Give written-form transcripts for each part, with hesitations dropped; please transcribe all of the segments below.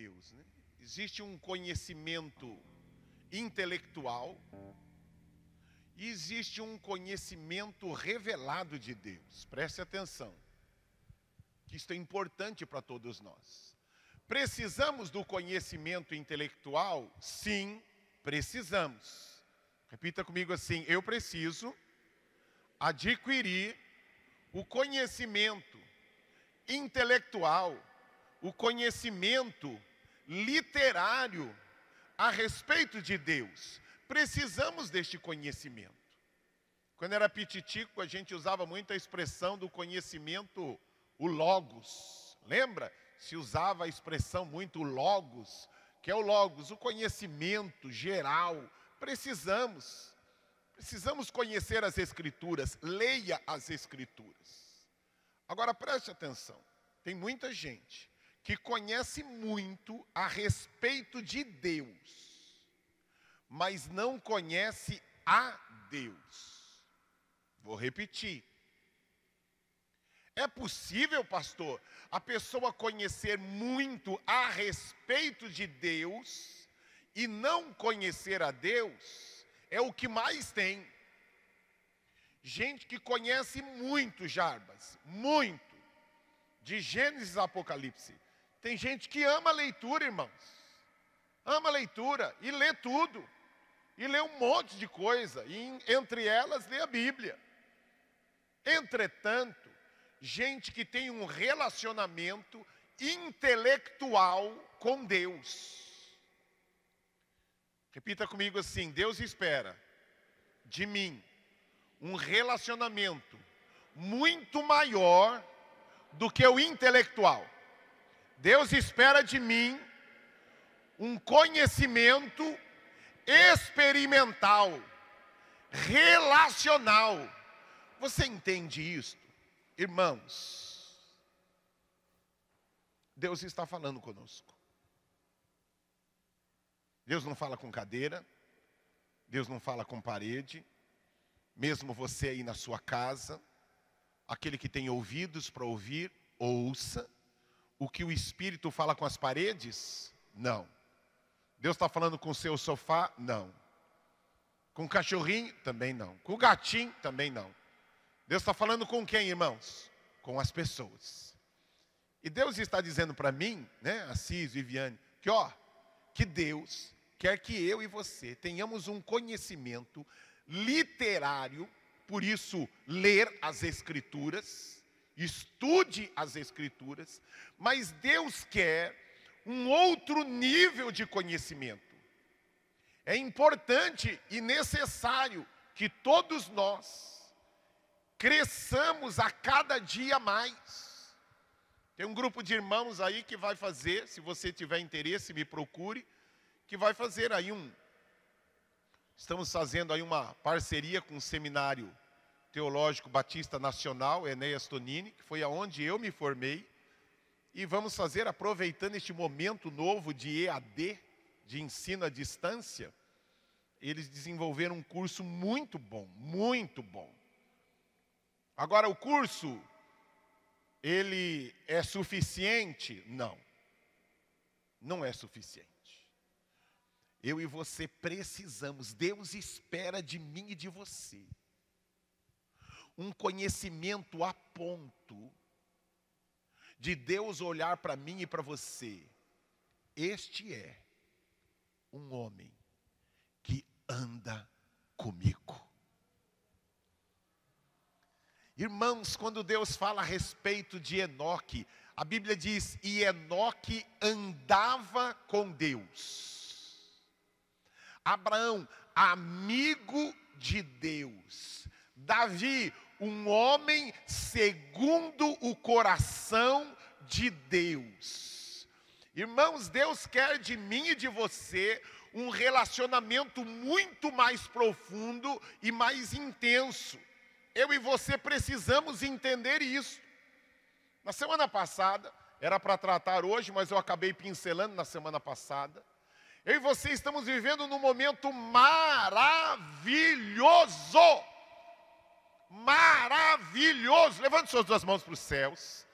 Deus, né? Existe um conhecimento intelectual e existe um conhecimento revelado de Deus. Preste atenção, que isto é importante para todos nós. Precisamos do conhecimento intelectual? Sim, precisamos. Repita comigo assim: eu preciso adquirir o conhecimento intelectual, o conhecimento literário a respeito de Deus. Precisamos deste conhecimento. Quando era pititico, a gente usava muito a expressão do conhecimento, o logos. Lembra? Se usava a expressão muito logos, que é o logos, o conhecimento geral. Precisamos conhecer as Escrituras, leia as Escrituras. Agora preste atenção, tem muita gente que conhece muito a respeito de Deus, mas não conhece a Deus. Vou repetir. É possível, pastor, a pessoa conhecer muito a respeito de Deus e não conhecer a Deus? É o que mais tem. Gente que conhece muito, Jarbas, muito, de Gênesis a Apocalipse. Tem gente que ama a leitura, irmãos. Ama a leitura e lê tudo. E lê um monte de coisa. E entre elas lê a Bíblia. Entretanto, gente que tem um relacionamento intelectual com Deus. Repita comigo assim: Deus espera de mim um relacionamento muito maior do que o intelectual. Deus espera de mim um conhecimento experimental, relacional. Você entende isto? Irmãos, Deus está falando conosco. Deus não fala com cadeira, Deus não fala com parede. Mesmo você aí na sua casa, aquele que tem ouvidos para ouvir, ouça. O que o Espírito fala com as paredes? Não. Deus está falando com o seu sofá? Não. Com o cachorrinho? Também não. Com o gatinho? Também não. Deus está falando com quem, irmãos? Com as pessoas. E Deus está dizendo para mim, né, Assis, Viviane, que Deus quer que eu e você tenhamos um conhecimento literário, por isso ler as Escrituras, estude as Escrituras, mas Deus quer um outro nível de conhecimento. É importante e necessário que todos nós cresçamos a cada dia mais. Tem um grupo de irmãos aí que vai fazer, se você tiver interesse, me procure, que vai fazer aí estamos fazendo aí uma parceria com o Seminário Teológico Batista Nacional, Enéas Tonini, que foi aonde eu me formei, e vamos fazer, aproveitando este momento novo de EAD, de ensino à distância, eles desenvolveram um curso muito bom, muito bom. Agora, o curso, ele é suficiente? Não, não é suficiente. Eu e você precisamos, Deus espera de mim e de você um conhecimento a ponto de Deus olhar para mim e para você. Este é um homem que anda comigo. Irmãos, quando Deus fala a respeito de Enoque, a Bíblia diz: e Enoque andava com Deus. Abraão, amigo de Deus. Davi, um homem segundo o coração de Deus. Irmãos, Deus quer de mim e de você um relacionamento muito mais profundo e mais intenso. Eu e você precisamos entender isso. Na semana passada, era para tratar hoje, mas eu acabei pincelando na semana passada. Eu e você estamos vivendo num momento maravilhoso. Maravilhoso. Levante suas duas mãos para os céus.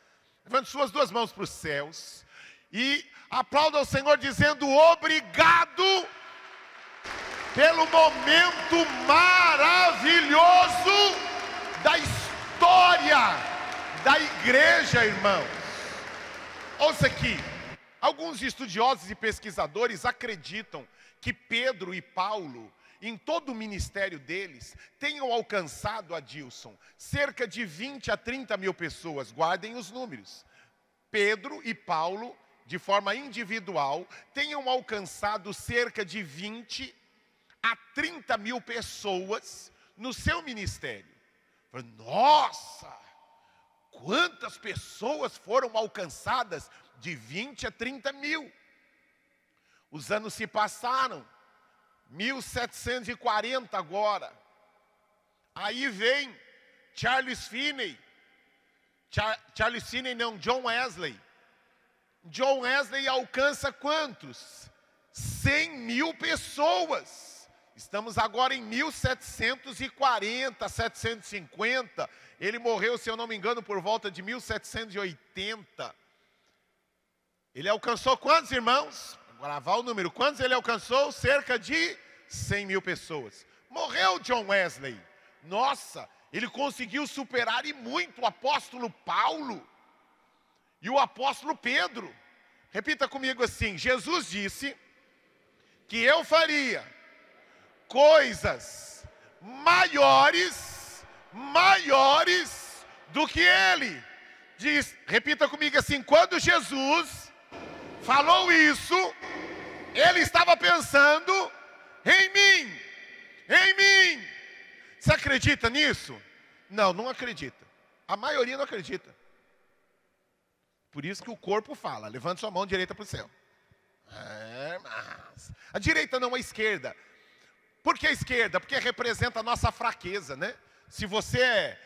Levante suas duas mãos para os céus. E aplauda ao Senhor dizendo obrigado pelo momento maravilhoso da história da igreja, irmãos. Ouça aqui, alguns estudiosos e pesquisadores acreditam que Pedro e Paulo, em todo o ministério deles, tenham alcançado, Adilson, cerca de 20 a 30 mil pessoas. Guardem os números. Pedro e Paulo, de forma individual, tenham alcançado cerca de 20 a 30 mil pessoas no seu ministério. Nossa, quantas pessoas foram alcançadas? De 20 a 30 mil. Os anos se passaram, 1740 agora. Aí vem John Wesley. John Wesley alcança quantos? 100 mil pessoas. Estamos agora em 1740, 750. Ele morreu, se eu não me engano, por volta de 1780. Ele alcançou quantos, irmãos? Vou gravar o número. Quantos ele alcançou? Cerca de 100 mil pessoas. Morreu John Wesley. Nossa, ele conseguiu superar e muito o apóstolo Paulo e o apóstolo Pedro. Repita comigo assim: Jesus disse que eu faria coisas maiores do que ele. Repita comigo assim: quando Jesus falou isso, ele estava pensando em mim, em mim. Você acredita nisso? Não, não acredita. A maioria não acredita. Por isso que o corpo fala: levante sua mão direita para o céu. Mas a direita não a esquerda. Por que a esquerda? Porque representa a nossa fraqueza, né? Se você é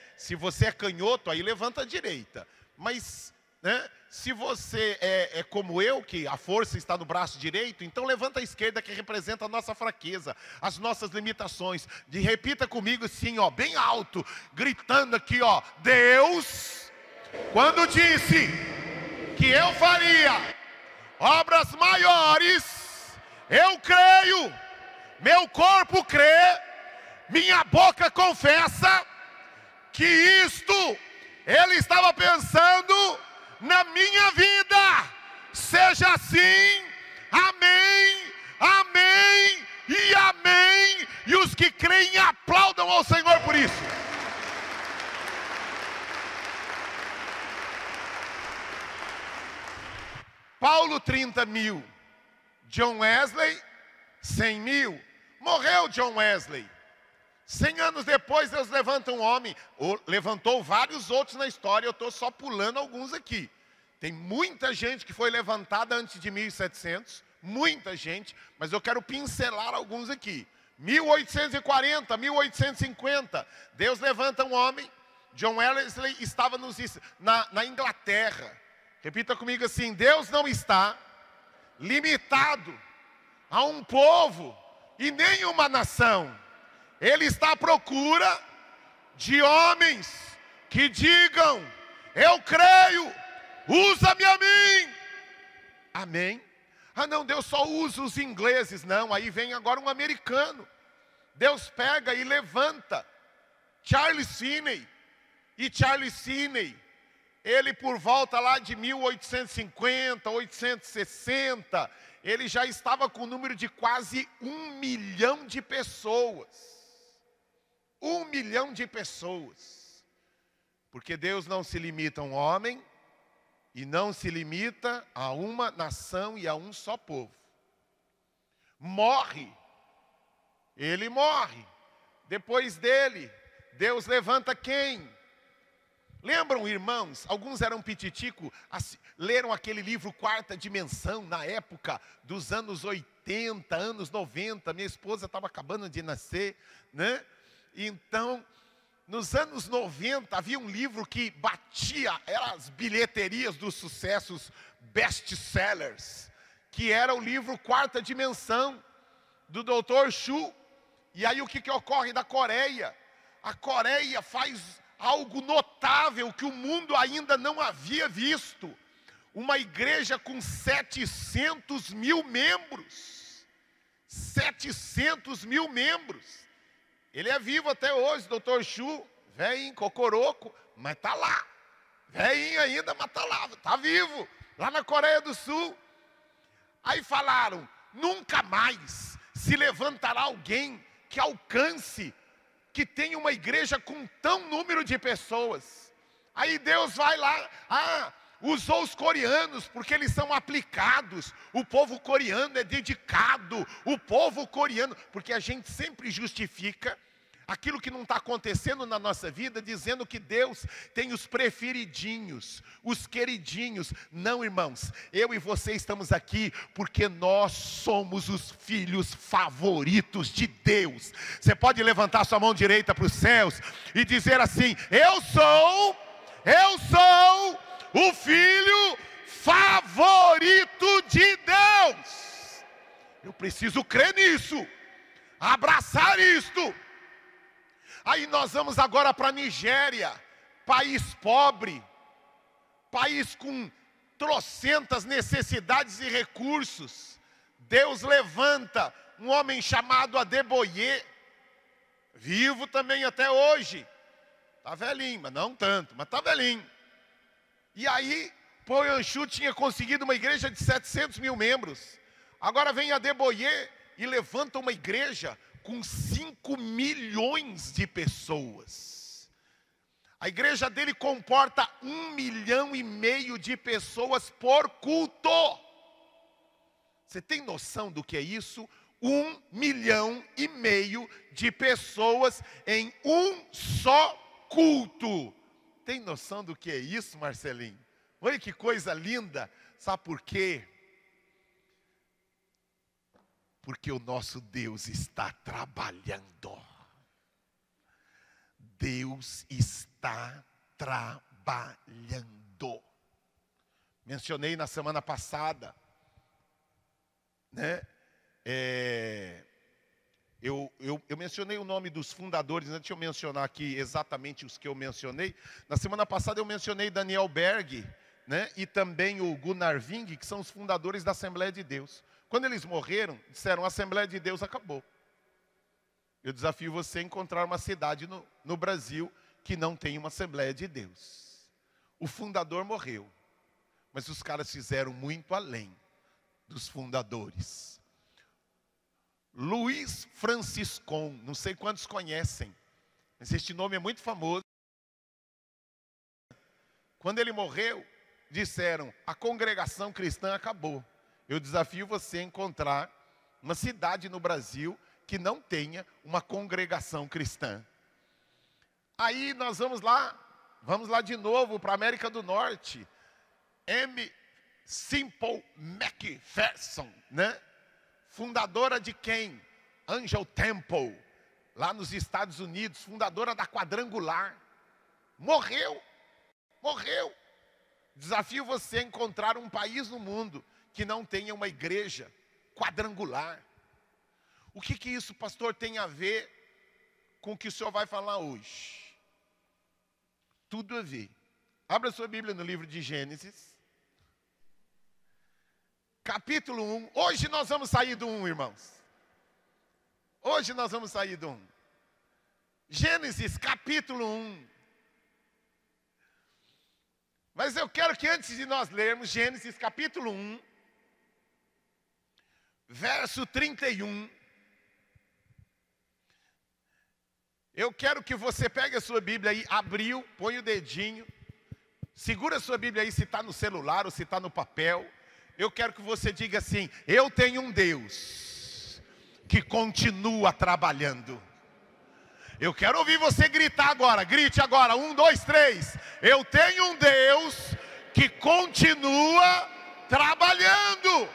canhoto, aí levanta a direita. Mas, né, se você é como eu, que a força está no braço direito, então levanta a esquerda, que representa a nossa fraqueza, as nossas limitações. Repita comigo assim, ó, bem alto, gritando aqui, ó: Deus, quando disse que eu faria obras maiores, eu creio, meu corpo crê, minha boca confessa que isto ele estava pensando na minha vida. Seja assim, amém, amém e amém. E os que creem aplaudam ao Senhor por isso. Paulo 30 mil, John Wesley 100 mil. Morreu John Wesley. 100 anos depois, Deus levanta um homem, levantou vários outros na história, eu estou só pulando alguns aqui. Tem muita gente que foi levantada antes de 1700, muita gente, mas eu quero pincelar alguns aqui. 1840, 1850, Deus levanta um homem. John Wesley estava na Inglaterra. Repita comigo assim: Deus não está limitado a um povo e nem uma nação. Ele está à procura de homens que digam: eu creio, usa-me a mim. Amém? Ah não, Deus só usa os ingleses. Não, aí vem agora um americano. Deus pega e levanta Charles Finney. E Charles Finney, ele por volta lá de 1850, 1860, ele já estava com o número de quase 1 milhão de pessoas. 1 milhão de pessoas. Porque Deus não se limita a um homem e não se limita a uma nação e a um só povo. Morre. Ele morre. Depois dele, Deus levanta quem? Lembram, irmãos? Alguns eram pititico, leram aquele livro Quarta Dimensão na época dos anos 80, anos 90. Minha esposa estava acabando de nascer, né? Então, nos anos 90, havia um livro que batia, eram as bilheterias dos sucessos best-sellers, que era o livro Quarta Dimensão, do Dr. Shu. E aí o que ocorre da Coreia? A Coreia faz algo notável que o mundo ainda não havia visto. Uma igreja com 700 mil membros. 700 mil membros. Ele é vivo até hoje, Dr. Chu, velhinho, cocoroco, mas está lá. Velhinho ainda, mas está lá, está vivo, lá na Coreia do Sul. Aí falaram, nunca mais se levantará alguém que alcance, que tenha uma igreja com tão número de pessoas. Aí Deus vai lá, usou os coreanos, porque eles são aplicados. O povo coreano é dedicado. O povo coreano, porque a gente sempre justifica aquilo que não está acontecendo na nossa vida, dizendo que Deus tem os preferidinhos, os queridinhos. Não, irmãos, eu e você estamos aqui porque nós somos os filhos favoritos de Deus. Você pode levantar sua mão direita para os céus e dizer assim: eu sou o filho favorito de Deus. Eu preciso crer nisso, abraçar isto. Aí nós vamos agora para a Nigéria, país pobre, país com trocentas necessidades e recursos. Deus levanta um homem chamado Adeboye, vivo também até hoje. Está velhinho, mas não tanto, mas está velhinho. E aí, Paul Yanshu tinha conseguido uma igreja de 700 mil membros. Agora vem Adeboye e levanta uma igreja com 5 milhões de pessoas. A igreja dele comporta 1,5 milhão de pessoas por culto. Você tem noção do que é isso? 1,5 milhão de pessoas em um só culto. Tem noção do que é isso, Marcelinho? Olha que coisa linda. Sabe por quê? Porque o nosso Deus está trabalhando. Deus está trabalhando. Mencionei na semana passada, né? Eu mencionei o nome dos fundadores. Antes de eu mencionar aqui exatamente os que eu mencionei, na semana passada eu mencionei Daniel Berg, né? E também o Gunnar Ving, que são os fundadores da Assembleia de Deus. Quando eles morreram, disseram: a Assembleia de Deus acabou. Eu desafio você a encontrar uma cidade no Brasil que não tem uma Assembleia de Deus. O fundador morreu, mas os caras fizeram muito além dos fundadores. Luiz Franciscon, não sei quantos conhecem, mas este nome é muito famoso. Quando ele morreu, disseram: a congregação cristã acabou. Eu desafio você a encontrar uma cidade no Brasil que não tenha uma congregação cristã. Aí nós vamos lá de novo para a América do Norte. M. Simple McPherson, né? Fundadora de quem? Angel Temple, lá nos Estados Unidos, fundadora da Quadrangular. Morreu. Desafio você a encontrar um país no mundo que não tenha uma igreja quadrangular. O que isso, pastor, tem a ver com o que o senhor vai falar hoje? Tudo a ver. Abra sua Bíblia no livro de Gênesis, capítulo 1. Hoje nós vamos sair do 1, irmãos. Hoje nós vamos sair do 1. Gênesis, capítulo 1. Mas eu quero que antes de nós lermos Gênesis, capítulo 1, verso 31, eu quero que você pegue a sua Bíblia aí, abriu, põe o dedinho, segura a sua Bíblia aí, se está no celular ou se está no papel. Eu quero que você diga assim: eu tenho um Deus que continua trabalhando. Eu quero ouvir você gritar agora, grite agora, 1, 2, 3. Eu tenho um Deus que continua trabalhando.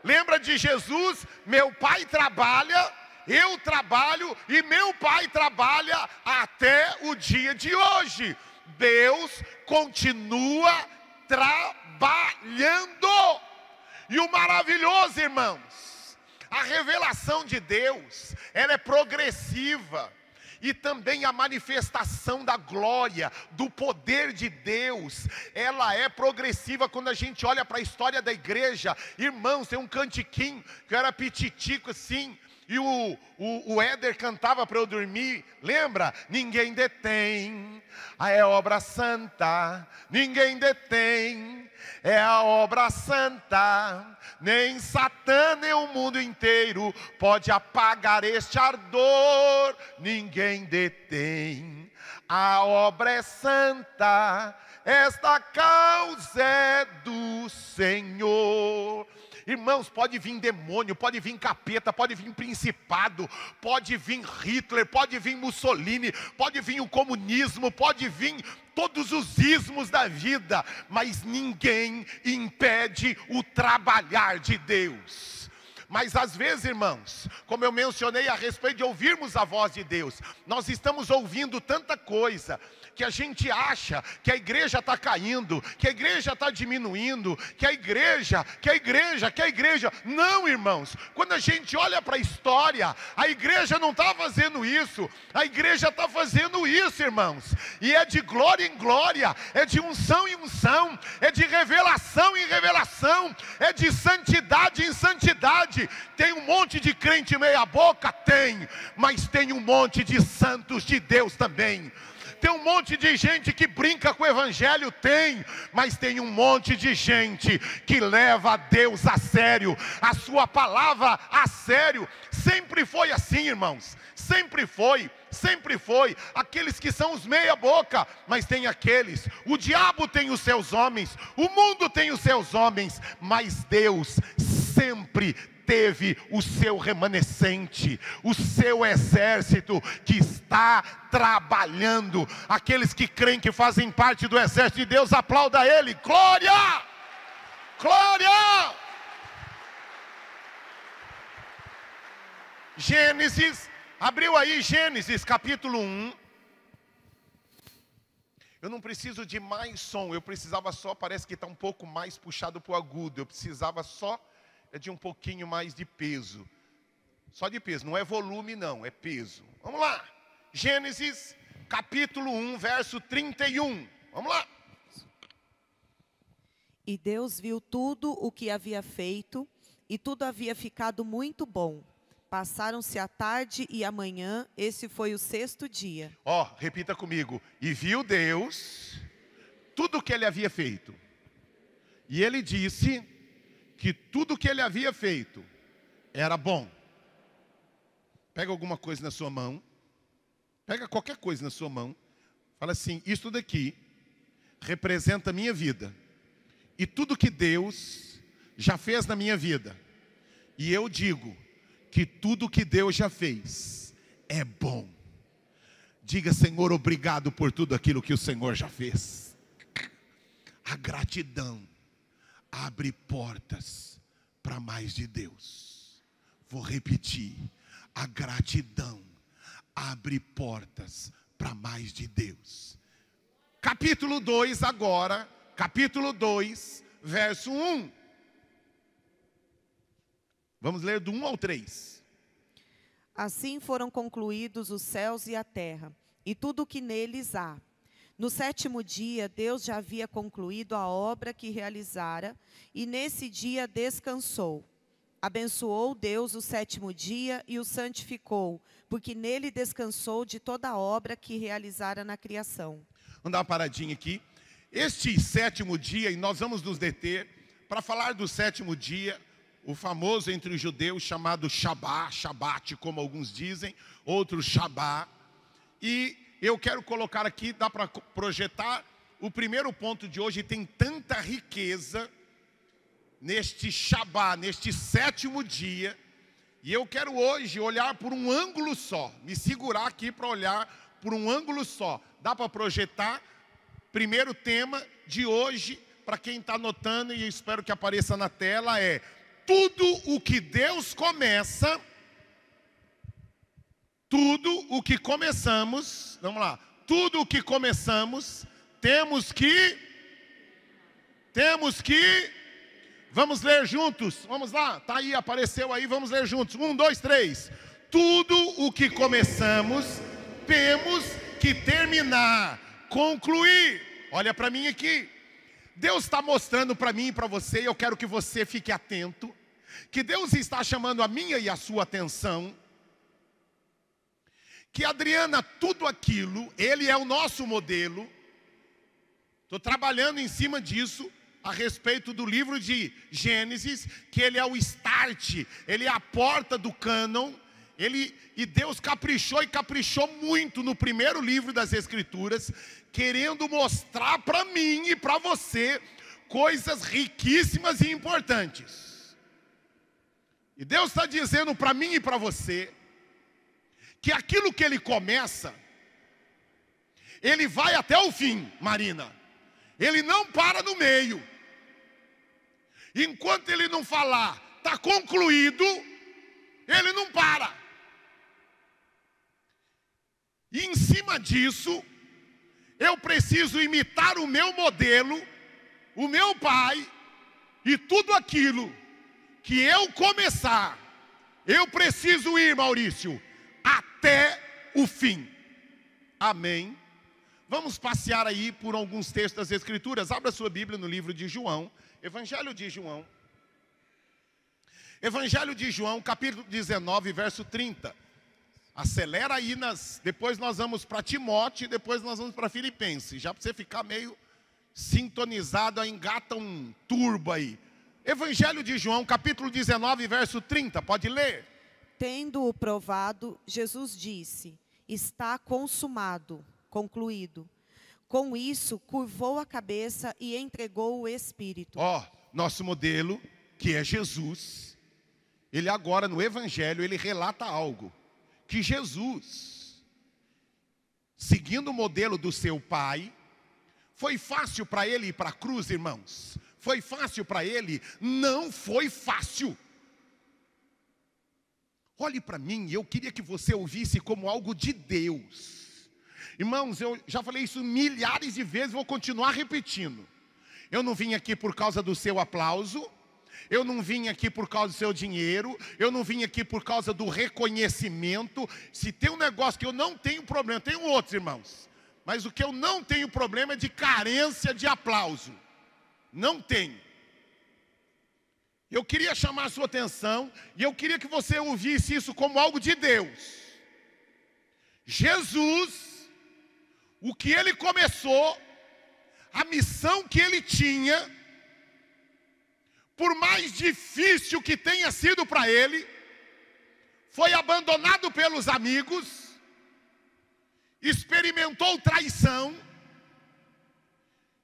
Lembra de Jesus? Meu pai trabalha, eu trabalho e meu pai trabalha até o dia de hoje. Deus continua trabalhando. E o maravilhoso, irmãos, a revelação de Deus, ela é progressiva. E também a manifestação da glória, do poder de Deus, ela é progressiva. Quando a gente olha para a história da igreja, irmãos, tem um cantiquinho que eu era pititico assim, e o Éder cantava para eu dormir, lembra? Ninguém detém, é obra santa, ninguém detém, é a obra santa, nem Satã, nem o mundo inteiro pode apagar este ardor, ninguém detém, a obra é santa, esta causa é do Senhor. Irmãos, pode vir demônio, pode vir capeta, pode vir principado, pode vir Hitler, pode vir Mussolini, pode vir o comunismo, pode vir todos os ismos da vida, mas ninguém impede o trabalhar de Deus. Mas às vezes, irmãos, como eu mencionei a respeito de ouvirmos a voz de Deus, nós estamos ouvindo tanta coisa, que a gente acha que a igreja está caindo, que a igreja está diminuindo, que a igreja, não, irmãos, quando a gente olha para a história, a igreja não está fazendo isso, a igreja está fazendo isso, irmãos, e é de glória em glória, é de unção em unção, é de revelação em revelação, é de santidade em santidade. Tem um monte de crente meia boca? Tem, mas tem um monte de santos de Deus também. Tem um monte de gente que brinca com o evangelho? Tem, mas tem um monte de gente que leva a Deus a sério, a sua palavra a sério. Sempre foi assim, irmãos, sempre foi. Aqueles que são os meia boca, mas tem aqueles, o diabo tem os seus homens, o mundo tem os seus homens, mas Deus sempre teve o seu remanescente, o seu exército que está trabalhando. Aqueles que creem que fazem parte do exército de Deus, aplauda Ele. Glória! Glória! Gênesis, abriu aí Gênesis capítulo 1. Eu não preciso de mais som, eu precisava só, parece que está um pouco mais puxado para o agudo, eu precisava só de um pouquinho mais de peso. Só de peso, não é volume não, é peso. Vamos lá. Gênesis capítulo 1, verso 31. Vamos lá. E Deus viu tudo o que havia feito, e tudo havia ficado muito bom. Passaram-se a tarde e a manhã, esse foi o sexto dia. Repita comigo. E viu Deus tudo o que ele havia feito. E ele disse que tudo que ele havia feito era bom. Pega alguma coisa na sua mão, pega qualquer coisa na sua mão, fala assim: isso daqui representa a minha vida, e tudo que Deus já fez na minha vida, e eu digo que tudo que Deus já fez é bom. Diga: Senhor, obrigado por tudo aquilo que o Senhor já fez. A gratidão abre portas para mais de Deus. Vou repetir. A gratidão abre portas para mais de Deus. Capítulo 2 agora. Capítulo 2, verso 1. Vamos ler do 1 ao 3. Assim foram concluídos os céus e a terra, e tudo o que neles há. No sétimo dia, Deus já havia concluído a obra que realizara, e nesse dia descansou. Abençoou Deus o sétimo dia e o santificou, porque nele descansou de toda a obra que realizara na criação. Vamos dar uma paradinha aqui. Este sétimo dia, e nós vamos nos deter para falar do sétimo dia, o famoso entre os judeus chamado Shabat, como alguns dizem, outros Shabá. E eu quero colocar aqui, dá para projetar, o primeiro ponto de hoje. Tem tanta riqueza neste Shabá, neste sétimo dia, e eu quero hoje olhar por um ângulo só, me segurar aqui para olhar por um ângulo só. Dá para projetar? Primeiro tema de hoje, para quem está anotando, e eu espero que apareça na tela, é: tudo o que Deus começa, tudo o que começamos, vamos lá, tudo o que começamos, temos que, vamos ler juntos, vamos lá, está aí, apareceu aí, vamos ler juntos, 1, 2, 3. Tudo o que começamos, temos que terminar, concluir. Olha para mim aqui. Deus está mostrando para mim e para você, e eu quero que você fique atento, que Deus está chamando a minha e a sua atenção, que Adriana, tudo aquilo, Ele é o nosso modelo. Estou trabalhando em cima disso, a respeito do livro de Gênesis, que ele é o start, ele é a porta do cânon. E Deus caprichou e caprichou muito no primeiro livro das Escrituras, querendo mostrar para mim e para você coisas riquíssimas e importantes. E Deus está dizendo para mim e para você que aquilo que Ele começa, Ele vai até o fim, Marina. Ele não para no meio. Enquanto Ele não falar, está concluído, Ele não para. E em cima disso, eu preciso imitar o meu modelo, o meu pai, e tudo aquilo que eu começar, eu preciso ir, Maurício, até o fim. Amém? Vamos passear aí por alguns textos das Escrituras. Abra sua Bíblia no livro de João, Evangelho de João. Evangelho de João, capítulo 19, verso 30. Acelera aí, depois nós vamos para Timóteo e depois nós vamos para Filipenses. Já para você ficar meio sintonizado, engata um turbo aí. Evangelho de João, capítulo 19, verso 30, pode ler. Tendo-o provado, Jesus disse: está consumado, concluído. Com isso, curvou a cabeça e entregou o Espírito. Nosso modelo, que é Jesus, ele agora no Evangelho, ele relata algo. Que Jesus, seguindo o modelo do seu pai, foi fácil para ele ir para a cruz, irmãos? Foi fácil para ele? Não foi fácil. Olhe para mim, eu queria que você ouvisse como algo de Deus. Irmãos, eu já falei isso milhares de vezes, vou continuar repetindo. Eu não vim aqui por causa do seu aplauso. Eu não vim aqui por causa do seu dinheiro. Eu não vim aqui por causa do reconhecimento. Se tem um negócio que eu não tenho problema, tenho outros, irmãos. Mas o que eu não tenho problema é de carência de aplauso. Não tenho. Eu queria chamar a sua atenção e eu queria que você ouvisse isso como algo de Deus. Jesus, o que Ele começou, a missão que Ele tinha, por mais difícil que tenha sido para ele, foi abandonado pelos amigos, experimentou traição,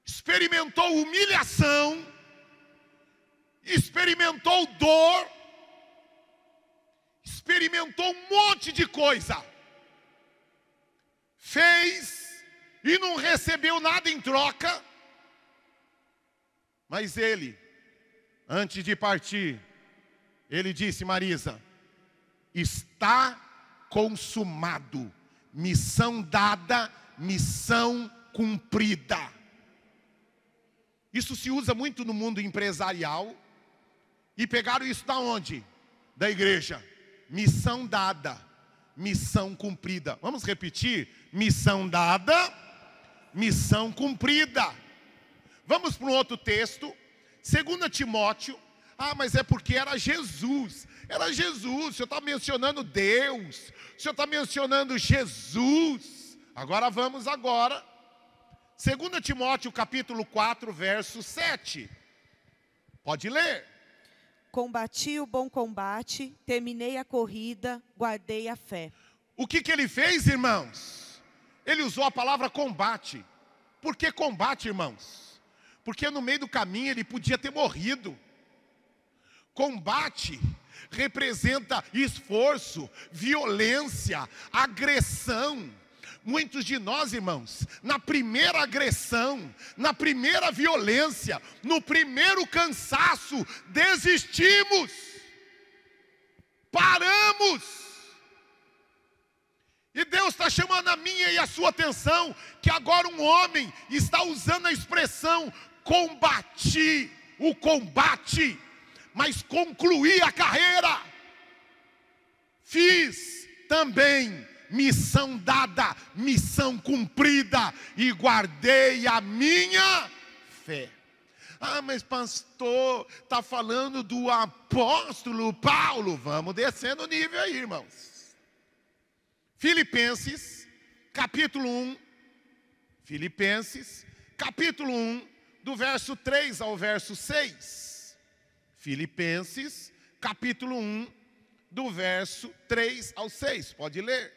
experimentou humilhação, experimentou dor, experimentou um monte de coisa, fez e não recebeu nada em troca, mas ele, antes de partir, ele disse: Marisa, está consumado, missão dada, missão cumprida. Isso se usa muito no mundo empresarial, e pegaram isso da onde? Da igreja. Missão dada, missão cumprida. Vamos repetir? Missão dada, missão cumprida. Vamos para um outro texto. 2 Timóteo, mas é porque era Jesus. Era Jesus, o senhor está mencionando Deus, o senhor está mencionando Jesus. Agora vamos 2 Timóteo capítulo 4, verso 7. Pode ler. Combati o bom combate, terminei a corrida, guardei a fé. O que ele fez, irmãos? Ele usou a palavra combate. Por que combate, irmãos? Porque no meio do caminho ele podia ter morrido. Combate representa esforço, violência, agressão. Muitos de nós, irmãos, na primeira agressão, na primeira violência, no primeiro cansaço, desistimos, paramos. E Deus está chamando a minha e a sua atenção, que agora um homem está usando a expressão combati o combate, mas concluí a carreira. Fiz também missão dada, missão cumprida, e guardei a minha fé. Ah, mas pastor, está falando do apóstolo Paulo. Vamos descendo o nível aí, irmãos. Filipenses, capítulo 1. Filipenses, capítulo 1, do verso 3 ao verso 6. Filipenses, capítulo 1, do verso 3 ao 6. Pode ler.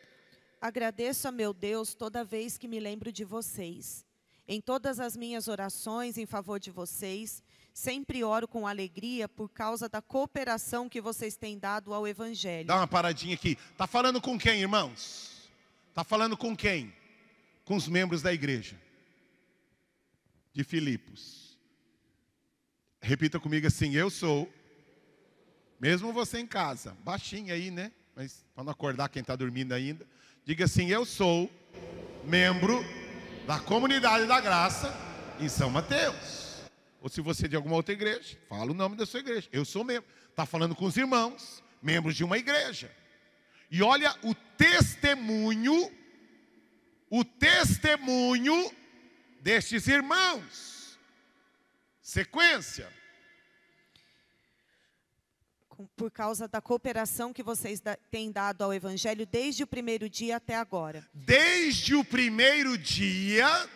Agradeço a meu Deus toda vez que me lembro de vocês. Em todas as minhas orações em favor de vocês, sempre oro com alegria por causa da cooperação que vocês têm dado ao Evangelho. Dá uma paradinha aqui. Está falando com quem, irmãos? Está falando com quem? Com os membros da igreja de Filipos. Repita comigo assim: eu sou, mesmo você em casa, baixinho aí, né? Mas para não acordar quem está dormindo ainda. Diga assim: eu sou membro da comunidade da graça em São Mateus. Ou se você é de alguma outra igreja, fala o nome da sua igreja. Eu sou membro. Está falando com os irmãos, membros de uma igreja. E olha o testemunho destes irmãos. Sequência. Por causa da cooperação que vocês têm dado ao Evangelho desde o primeiro dia até agora. Desde o primeiro dia,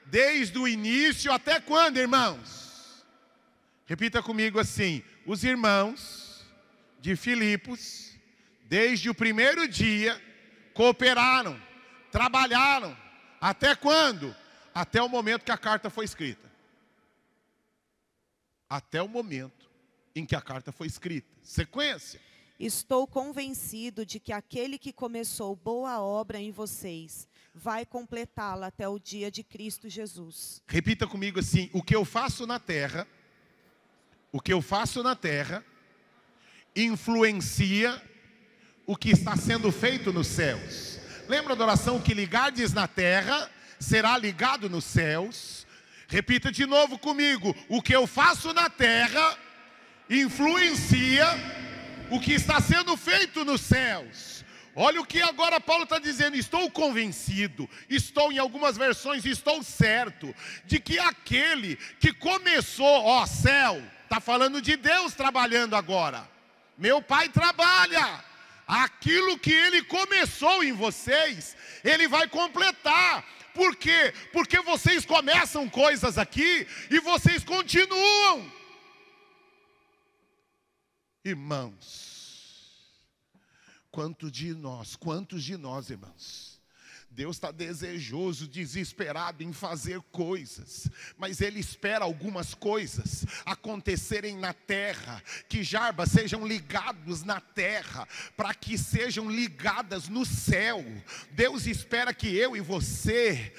desde o início até quando, irmãos? Repita comigo assim: os irmãos de Filipos, desde o primeiro dia, cooperaram, trabalharam. Até quando? Até o momento que a carta foi escrita. Até o momento em que a carta foi escrita. Sequência. Estou convencido de que aquele que começou boa obra em vocês vai completá-la até o dia de Cristo Jesus. Repita comigo assim: o que eu faço na terra, influencia o que está sendo feito nos céus. Lembra da oração: que ligardes na terra, será ligado nos céus? Repita de novo comigo: o que eu faço na terra influencia o que está sendo feito nos céus. Olha o que agora Paulo está dizendo: estou convencido, estou, em algumas versões, estou certo, de que aquele que começou, céu, está falando de Deus trabalhando agora. Meu Pai trabalha, aquilo que Ele começou em vocês, Ele vai completar. Por quê? Porque vocês começam coisas aqui e vocês continuam. Irmãos, quantos de nós, irmãos, Deus está desejoso, desesperado em fazer coisas, mas Ele espera algumas coisas acontecerem na terra, que Jarbas sejam ligados na terra, para que sejam ligadas no céu. Deus espera que eu e você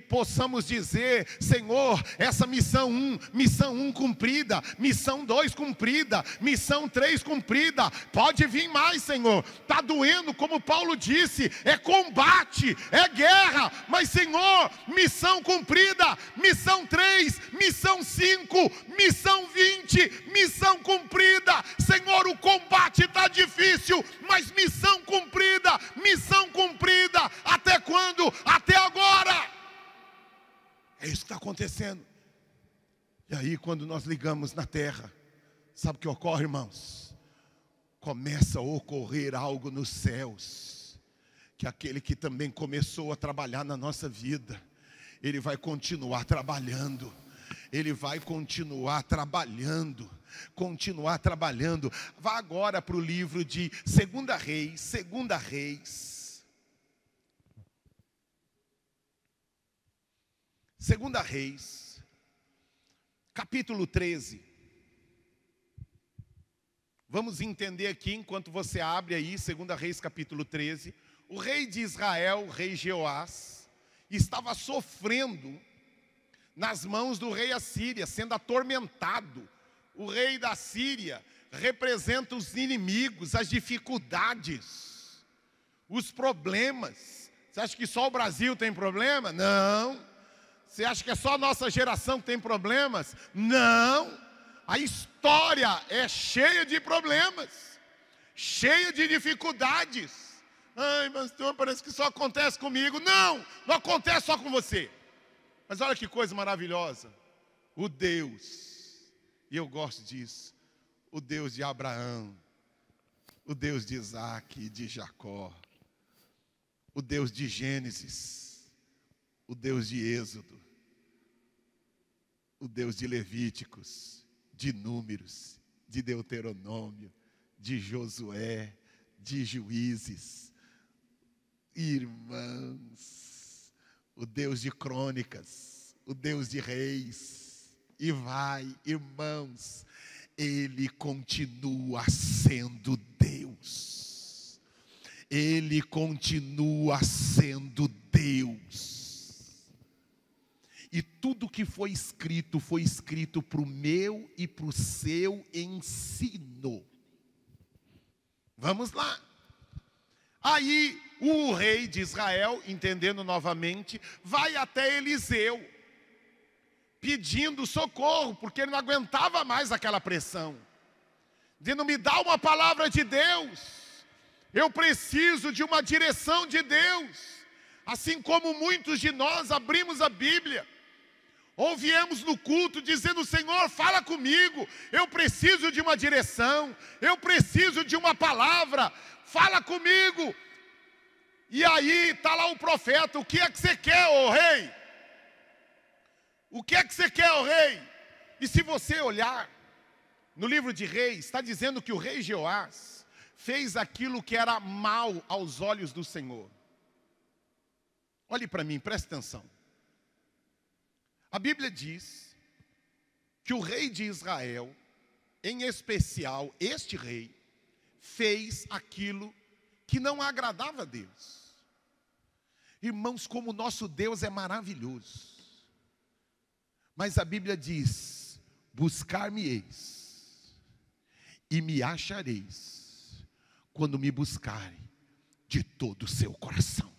possamos dizer: Senhor, essa missão 1 cumprida, missão 2 cumprida, missão 3 cumprida, pode vir mais, Senhor. Está doendo, como Paulo disse, é combate, é guerra, mas Senhor, missão cumprida, missão 3, missão 5, missão 20, missão cumprida. Senhor, o combate está difícil, mas missão cumprida, até quando? Até agora. É isso que está acontecendo. E aí, quando nós ligamos na terra, sabe o que ocorre, irmãos? Começa a ocorrer algo nos céus. Que aquele que também começou a trabalhar na nossa vida, ele vai continuar trabalhando. Ele vai continuar trabalhando. Vá agora para o livro de 2 Reis, capítulo 13. Vamos entender aqui, enquanto você abre aí, 2 Reis, capítulo 13. O rei de Israel, o rei Jeoás, estava sofrendo nas mãos do rei Assíria, sendo atormentado. O rei da Síria representa os inimigos, as dificuldades, os problemas. Você acha que só o Brasil tem problema? Não. Você acha que é só a nossa geração que tem problemas? Não. A história é cheia de problemas, cheia de dificuldades. Ai, pastor, parece que só acontece comigo. Não, não acontece só com você. Mas olha que coisa maravilhosa. O Deus, e eu gosto disso, o Deus de Abraão, o Deus de Isaac e de Jacó, o Deus de Gênesis, o Deus de Êxodo, o Deus de Levíticos, de Números, de Deuteronômio, de Josué, de Juízes, irmãos, o Deus de Crônicas, o Deus de Reis, e vai, irmãos, Ele continua sendo Deus, Ele continua sendo Deus. E tudo que foi escrito para o meu e para o seu ensino. Vamos lá. Aí o rei de Israel, entendendo novamente, vai até Eliseu, pedindo socorro, porque ele não aguentava mais aquela pressão. Dizendo, me dá uma palavra de Deus, eu preciso de uma direção de Deus. Assim como muitos de nós abrimos a Bíblia, ou viemos no culto dizendo, Senhor, fala comigo, eu preciso de uma direção, eu preciso de uma palavra, fala comigo. E aí está lá o profeta, o que é que você quer, ô rei? O que é que você quer, ô rei? E se você olhar no livro de Reis, está dizendo que o rei Jeoás fez aquilo que era mal aos olhos do Senhor. Olhe para mim, preste atenção. A Bíblia diz que o rei de Israel, em especial este rei, fez aquilo que não agradava a Deus. Irmãos, como o nosso Deus é maravilhoso. Mas a Bíblia diz, buscar-me-eis e me achareis, quando me buscarem de todo o seu coração.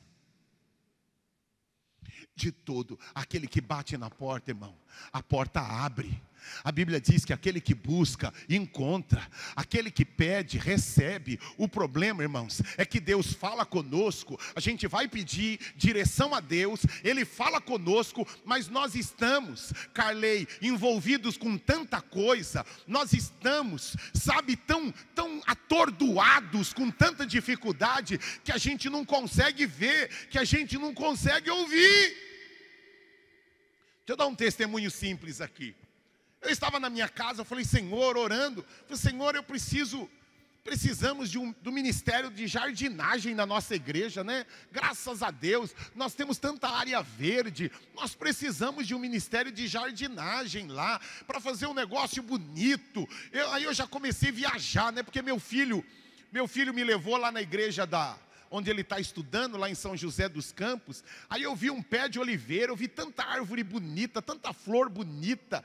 De todo, aquele que bate na porta, irmão, a porta abre. A Bíblia diz que aquele que busca, encontra. Aquele que pede, recebe. O problema, irmãos, é que Deus fala conosco. A gente vai pedir direção a Deus, Ele fala conosco, mas nós estamos, Carley, envolvidos com tanta coisa. Nós estamos, sabe, tão atordoados, com tanta dificuldade, que a gente não consegue ver, que a gente não consegue ouvir. Deixa eu dar um testemunho simples aqui. Eu estava na minha casa, eu falei, Senhor, orando. Eu falei, Senhor, precisamos do ministério de jardinagem na nossa igreja, né? Graças a Deus, nós temos tanta área verde. Nós precisamos de um ministério de jardinagem lá, para fazer um negócio bonito. Aí eu já comecei a viajar, né? Porque meu filho me levou lá na igreja onde ele está estudando, lá em São José dos Campos. Aí eu vi um pé de oliveira, eu vi tanta árvore bonita, tanta flor bonita.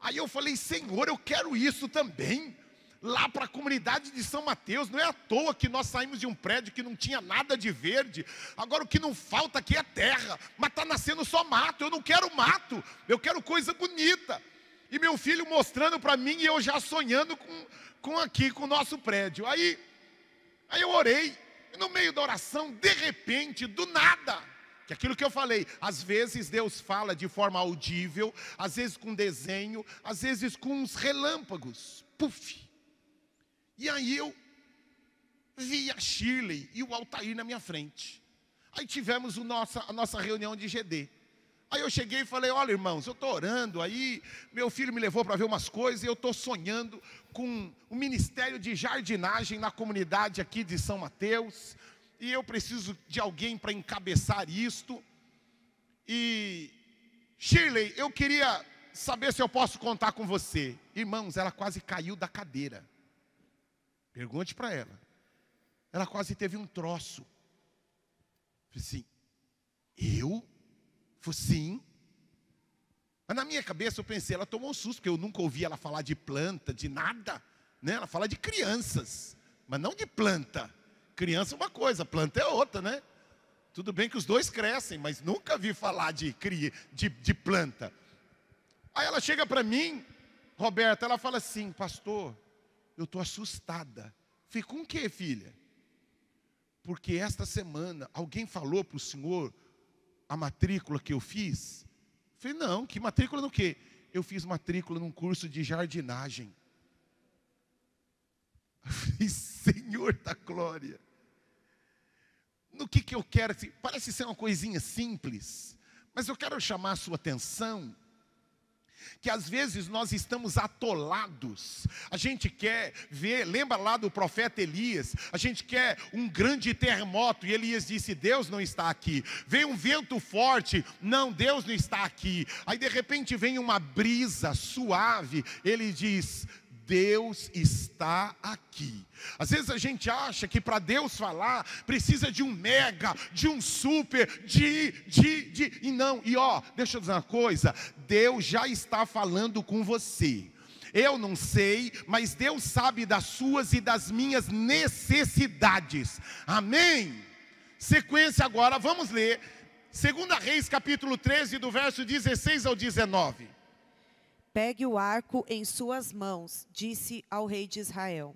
Aí eu falei, Senhor, eu quero isso também, lá para a comunidade de São Mateus. Não é à toa que nós saímos de um prédio que não tinha nada de verde. Agora o que não falta aqui é terra, mas está nascendo só mato. Eu não quero mato, eu quero coisa bonita. E meu filho mostrando para mim e eu já sonhando com o nosso prédio. Aí eu orei, e no meio da oração, de repente, do nada, que aquilo que eu falei, às vezes Deus fala de forma audível, às vezes com desenho, às vezes com uns relâmpagos, puf. E aí eu vi a Shirley e o Altair na minha frente. Aí tivemos a nossa reunião de GD. Aí eu cheguei e falei, olha irmãos, eu estou orando, aí meu filho me levou para ver umas coisas, e eu estou sonhando com um ministério de jardinagem na comunidade aqui de São Mateus, e eu preciso de alguém para encabeçar isto. E Shirley, eu queria saber se eu posso contar com você. Irmãos, ela quase caiu da cadeira. Pergunte para ela. Ela quase teve um troço. Falei assim, eu? Falei, sim. Mas na minha cabeça eu pensei, ela tomou um susto, porque eu nunca ouvi ela falar de planta, de nada, né? Ela fala de crianças, mas não de planta. Criança é uma coisa, planta é outra, né? Tudo bem que os dois crescem, mas nunca vi falar de planta. Aí ela chega para mim, Roberta, ela fala assim, pastor, eu estou assustada. Falei, com o que, filha? Porque esta semana alguém falou para o senhor a matrícula que eu fiz? Eu falei, não, que matrícula no quê? Eu fiz matrícula num curso de jardinagem. Eu falei, Senhor da glória. No que eu quero? Parece ser uma coisinha simples, mas eu quero chamar a sua atenção que às vezes nós estamos atolados. A gente quer ver, lembra lá do profeta Elias? A gente quer um grande terremoto, e Elias disse, Deus não está aqui. Vem um vento forte, não, Deus não está aqui. Aí de repente vem uma brisa suave, ele diz, Deus está aqui. Às vezes a gente acha que para Deus falar precisa de um mega, de um super, e não. E ó, deixa eu dizer uma coisa, Deus já está falando com você. Eu não sei, mas Deus sabe das suas e das minhas necessidades. Amém? Sequência agora, vamos ler 2 Reis capítulo 13, do verso 16 ao 19. Pegue o arco em suas mãos, disse ao rei de Israel.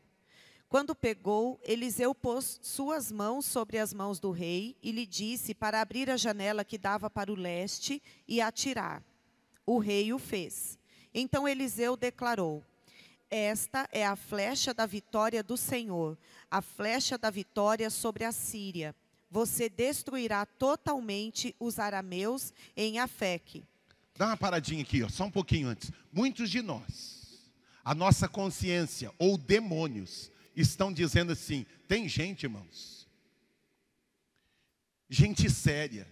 Quando pegou, Eliseu pôs suas mãos sobre as mãos do rei e lhe disse para abrir a janela que dava para o leste e atirar. O rei o fez. Então Eliseu declarou, esta é a flecha da vitória do Senhor, a flecha da vitória sobre a Síria. Você destruirá totalmente os arameus em Afeque. Dá uma paradinha aqui, ó, só um pouquinho antes. Muitos de nós, a nossa consciência ou demônios estão dizendo assim, tem gente, irmãos, gente séria,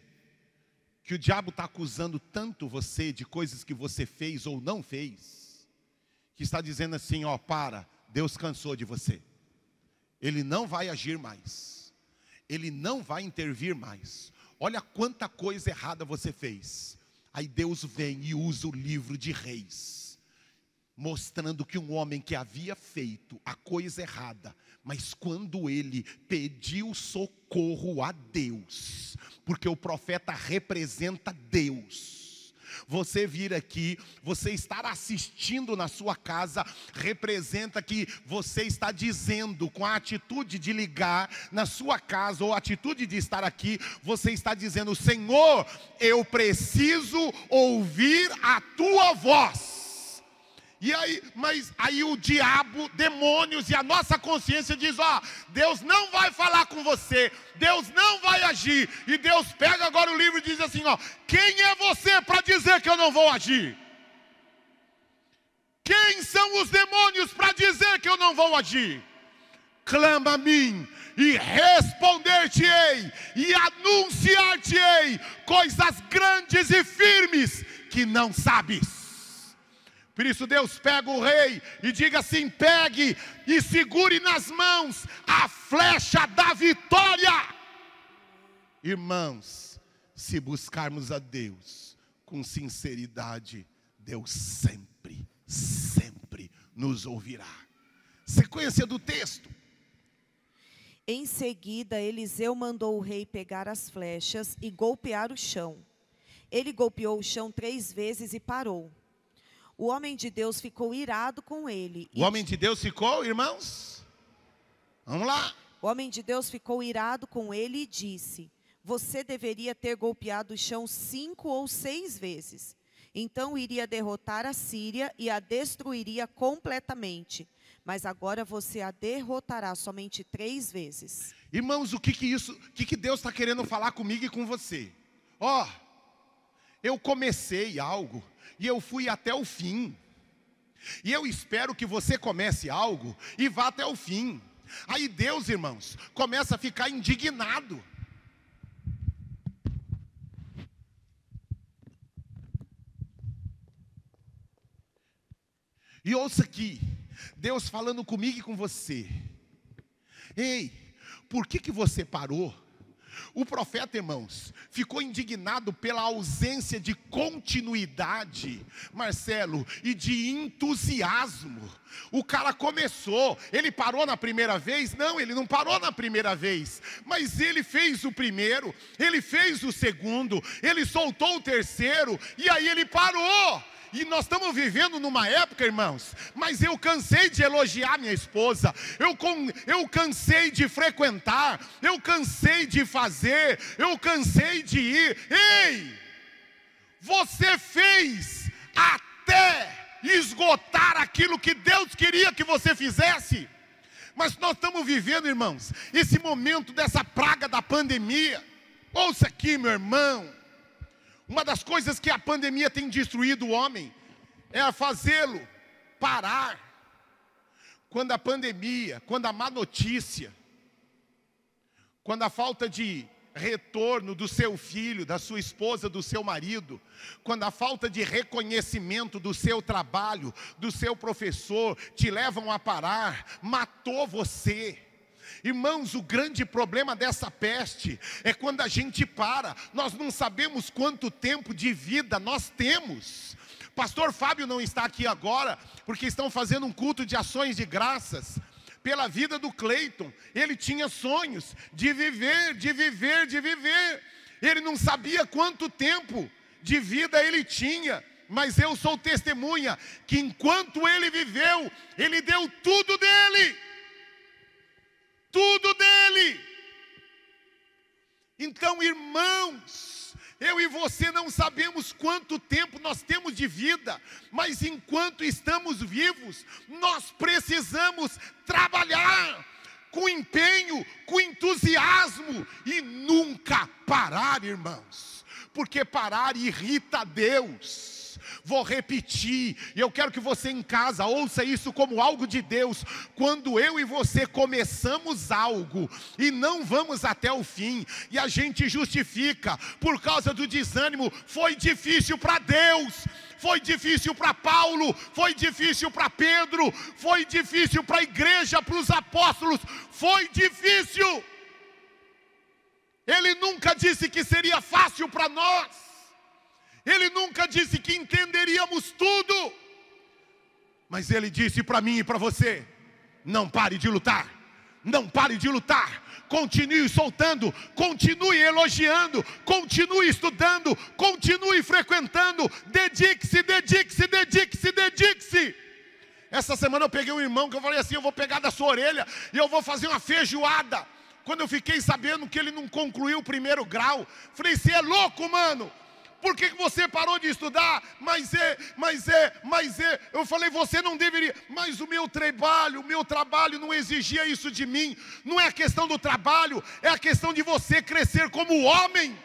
que o diabo está acusando tanto você de coisas que você fez ou não fez, que está dizendo assim, ó, para, Deus cansou de você. Ele não vai agir mais. Ele não vai intervir mais. Olha quanta coisa errada você fez. Aí Deus vem e usa o livro de Reis, mostrando que um homem que havia feito a coisa errada, mas quando ele pediu socorro a Deus, porque o profeta representa Deus. Você vir aqui, você estar assistindo na sua casa, representa que você está dizendo, com a atitude de ligar na sua casa, ou a atitude de estar aqui, você está dizendo, Senhor, eu preciso ouvir a tua voz. E aí, mas aí o diabo, demônios e a nossa consciência diz, ó, Deus não vai falar com você, Deus não vai agir. E Deus pega agora o livro e diz assim, ó, quem é você para dizer que eu não vou agir? Quem são os demônios para dizer que eu não vou agir? Clama a mim e responder-te-ei e anunciar-te-ei coisas grandes e firmes que não sabes. Por isso Deus pega o rei e diga assim, pegue e segure nas mãos a flecha da vitória. Irmãos, se buscarmos a Deus com sinceridade, Deus sempre, sempre nos ouvirá. Sequência do texto. Em seguida, Eliseu mandou o rei pegar as flechas e golpear o chão. Ele golpeou o chão 3 vezes e parou. O homem de Deus ficou irado com ele. O homem de Deus ficou, irmãos? Vamos lá. O homem de Deus ficou irado com ele e disse, você deveria ter golpeado o chão 5 ou 6 vezes. Então iria derrotar a Síria e a destruiria completamente. Mas agora você a derrotará somente 3 vezes. Irmãos, o que Deus está querendo falar comigo e com você? Ó, eu comecei algo e eu fui até o fim. E eu espero que você comece algo e vá até o fim. Aí Deus, irmãos, começa a ficar indignado. E ouça aqui, Deus falando comigo e com você. Ei, por que você parou? O profeta, irmãos, ficou indignado pela ausência de continuidade, Marcelo, e de entusiasmo. O cara começou, ele parou na primeira vez? Não, ele não parou na primeira vez, mas ele fez o primeiro, ele fez o segundo, ele soltou o terceiro, e aí ele parou. e nós estamos vivendo numa época, irmãos, mas eu cansei de elogiar minha esposa, eu cansei de frequentar, eu cansei de fazer, eu cansei de ir. Ei, você fez até esgotar aquilo que Deus queria que você fizesse. Mas nós estamos vivendo, irmãos, esse momento dessa praga da pandemia. Ouça aqui, meu irmão, uma das coisas que a pandemia tem destruído o homem é fazê-lo parar. Quando a pandemia, quando a má notícia, quando a falta de retorno do seu filho, da sua esposa, do seu marido, quando a falta de reconhecimento do seu trabalho, do seu professor, te levam a parar, matou você. Irmãos, o grande problema dessa peste é quando a gente para, nós não sabemos quanto tempo de vida nós temos. Pastor Fábio não está aqui agora, porque estão fazendo um culto de ações de graças pela vida do Cleiton. Ele tinha sonhos de viver, de viver, de viver. Ele não sabia quanto tempo de vida ele tinha, mas eu sou testemunha que enquanto ele viveu, ele deu tudo dele. Tudo dele. Então, irmãos, eu e você não sabemos quanto tempo nós temos de vida, mas enquanto estamos vivos, nós precisamos trabalhar com empenho, com entusiasmo e nunca parar, irmãos, porque parar irrita a Deus. Vou repetir, e eu quero que você em casa ouça isso como algo de Deus. Quando eu e você começamos algo e não vamos até o fim, e a gente justifica por causa do desânimo, foi difícil para Deus, foi difícil para Paulo, foi difícil para Pedro, foi difícil para a igreja, para os apóstolos, foi difícil. Ele nunca disse que seria fácil para nós. Ele nunca disse que entenderíamos tudo, mas Ele disse para mim e para você: não pare de lutar, não pare de lutar, continue soltando, continue elogiando, continue estudando, continue frequentando, dedique-se, dedique-se, dedique-se, dedique-se. Essa semana eu peguei um irmão que eu falei assim: eu vou pegar da sua orelha e eu vou fazer uma feijoada. Quando eu fiquei sabendo que ele não concluiu o primeiro grau, falei: você é louco, mano? Por que você parou de estudar? Mas eu falei: você não deveria. Mas o meu trabalho não exigia isso de mim. Não é a questão do trabalho, é a questão de você crescer como homem.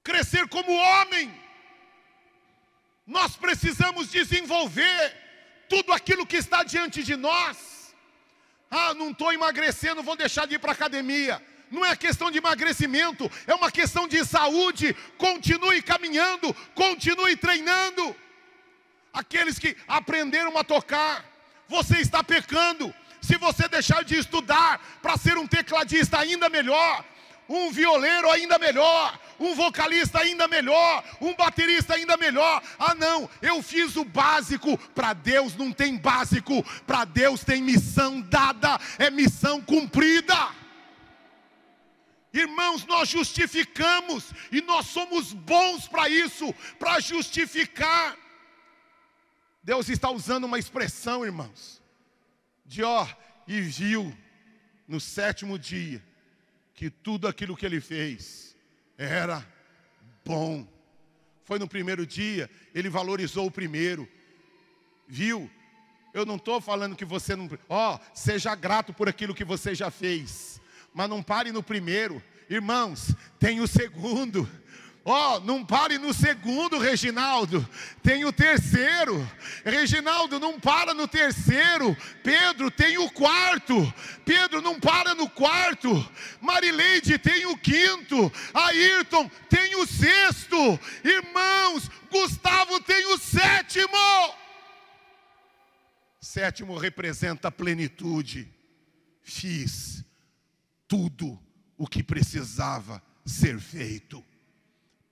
Crescer como homem. Nós precisamos desenvolver tudo aquilo que está diante de nós. Ah, não estou emagrecendo, vou deixar de ir para a academia. Não é questão de emagrecimento, é uma questão de saúde. Continue caminhando, continue treinando. Aqueles que aprenderam a tocar, você está pecando. Se você deixar de estudar para ser um tecladista, ainda melhor, um violeiro ainda melhor, um vocalista ainda melhor, um baterista ainda melhor. Ah não, eu fiz o básico. Para Deus não tem básico, para Deus tem missão dada, é missão cumprida. Irmãos, nós justificamos, e nós somos bons para isso, para justificar. Deus está usando uma expressão, irmãos, de e viu no sétimo dia que tudo aquilo que ele fez era bom. Foi no primeiro dia, ele valorizou o primeiro. Viu? Eu não estou falando que você não... seja grato por aquilo que você já fez, mas não pare no primeiro. Irmãos, tem o segundo. Não pare no segundo, Reginaldo. Tem o terceiro. Reginaldo, não para no terceiro. Pedro, tem o quarto. Pedro, não para no quarto. Marileide, tem o quinto. Ayrton, tem o sexto. Irmãos, Gustavo tem o sétimo. Sétimo representa a plenitude. Fiz tudo o que precisava ser feito.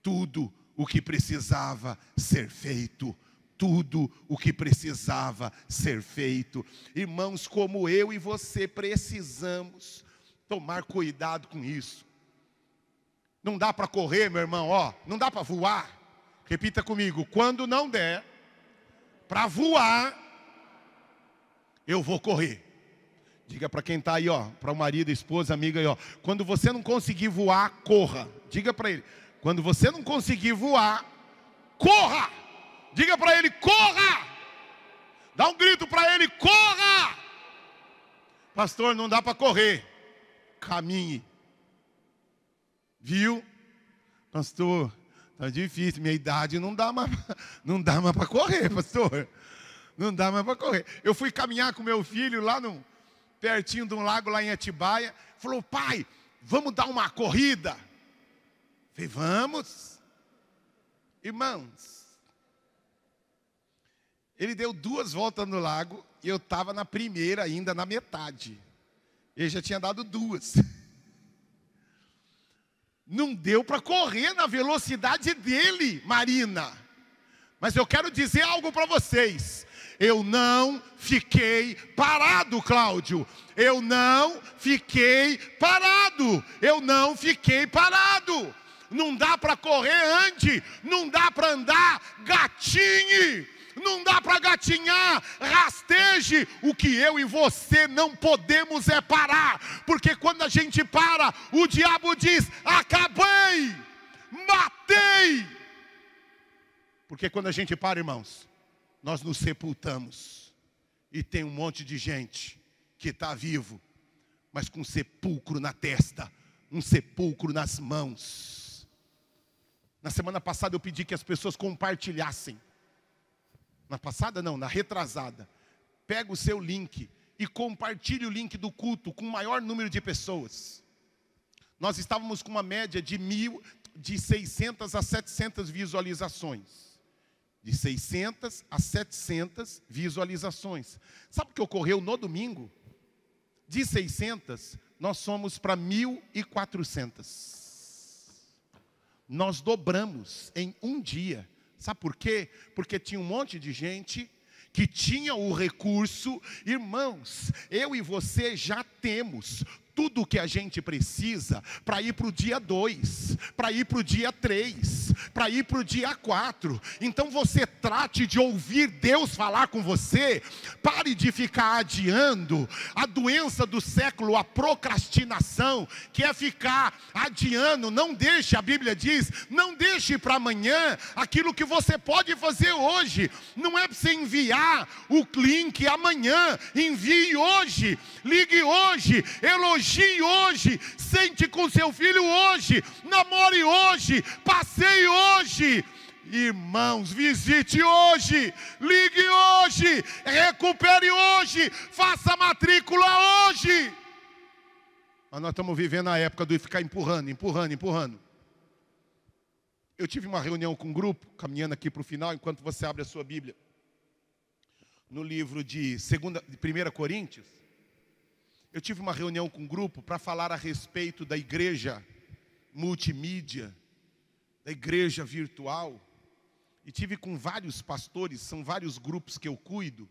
Tudo o que precisava ser feito. Tudo o que precisava ser feito. Irmãos, como eu e você precisamos tomar cuidado com isso. Não dá para correr, meu irmão, não dá para voar. Repita comigo: quando não der para voar, eu vou correr. Diga para quem está aí, ó, para o marido, esposa, amiga aí, ó. Quando você não conseguir voar, corra. Diga para ele: quando você não conseguir voar, corra. Diga para ele: corra. Dá um grito para ele: corra. Pastor, não dá para correr. Caminhe. Viu? Pastor, tá difícil, minha idade não dá mais para correr, pastor. Não dá mais para correr. Eu fui caminhar com meu filho lá pertinho de um lago lá em Atibaia. Falou: pai, vamos dar uma corrida? Falei: vamos. Irmãos, ele deu 2 voltas no lago e eu estava na primeira ainda, na metade. Ele já tinha dado 2. Não deu para correr na velocidade dele, Marina. Mas eu quero dizer algo para vocês. Eu não fiquei parado, Cláudio. Eu não fiquei parado. Eu não fiquei parado. Não dá para correr, ande. Não dá para andar, gatinhe. Não dá para gatinhar, rasteje. O que eu e você não podemos é parar. Porque quando a gente para, o diabo diz: acabei, matei. Porque quando a gente para, irmãos, nós nos sepultamos. E tem um monte de gente que está vivo, mas com sepulcro na testa, um sepulcro nas mãos. Na semana passada eu pedi que as pessoas compartilhassem. Na passada não, na retrasada. Pega o seu link e compartilhe o link do culto com o maior número de pessoas. Nós estávamos com uma média de 600 a 700 visualizações. De 600 a 700 visualizações. Sabe o que ocorreu no domingo? De 600, nós somos para 1.400. Nós dobramos em um dia. Sabe por quê? Porque tinha um monte de gente que tinha o recurso. Irmãos, eu e você já temos tudo o que a gente precisa para ir para o dia 2, para ir para o dia 3, para ir para o dia 4. Então você trate de ouvir Deus falar com você. Pare de ficar adiando. A doença do século, a procrastinação, que é ficar adiando. Não deixe, a Bíblia diz, não deixe para amanhã aquilo que você pode fazer hoje. Não é para você enviar o link amanhã. Envie hoje, ligue hoje, elogie hoje, sente com seu filho hoje, namore hoje, passeie hoje. Irmãos, visite hoje, ligue hoje, recupere hoje, faça matrícula hoje. Mas nós estamos vivendo a época do ficar empurrando. Eu tive uma reunião com um grupo, caminhando aqui para o final, enquanto você abre a sua Bíblia, no livro de 1 Coríntios. Eu tive uma reunião com um grupo para falar a respeito da igreja multimídia, da igreja virtual. E tive com vários pastores, são vários grupos que eu cuido.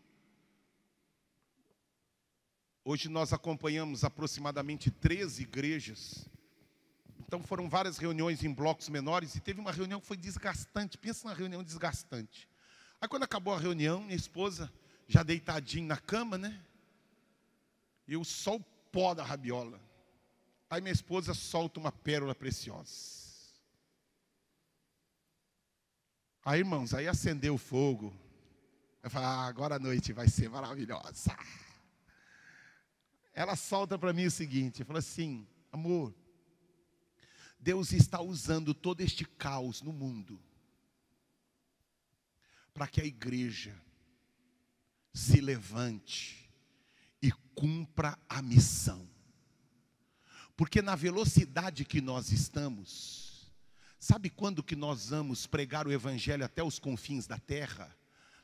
Hoje nós acompanhamos aproximadamente 13 igrejas. Então foram várias reuniões em blocos menores e teve uma reunião que foi desgastante. Pensa na reunião desgastante. Aí quando acabou a reunião, minha esposa, já deitadinha na cama, né? Eu só o pó da rabiola. Aí minha esposa solta uma pérola preciosa. Aí, irmãos, aí acendeu o fogo. Eu falo: agora a noite vai ser maravilhosa. Ela solta para mim o seguinte, fala assim: amor, Deus está usando todo este caos no mundo para que a igreja se levante e cumpra a missão. Porque na velocidade que nós estamos, sabe quando que nós vamos pregar o evangelho até os confins da terra?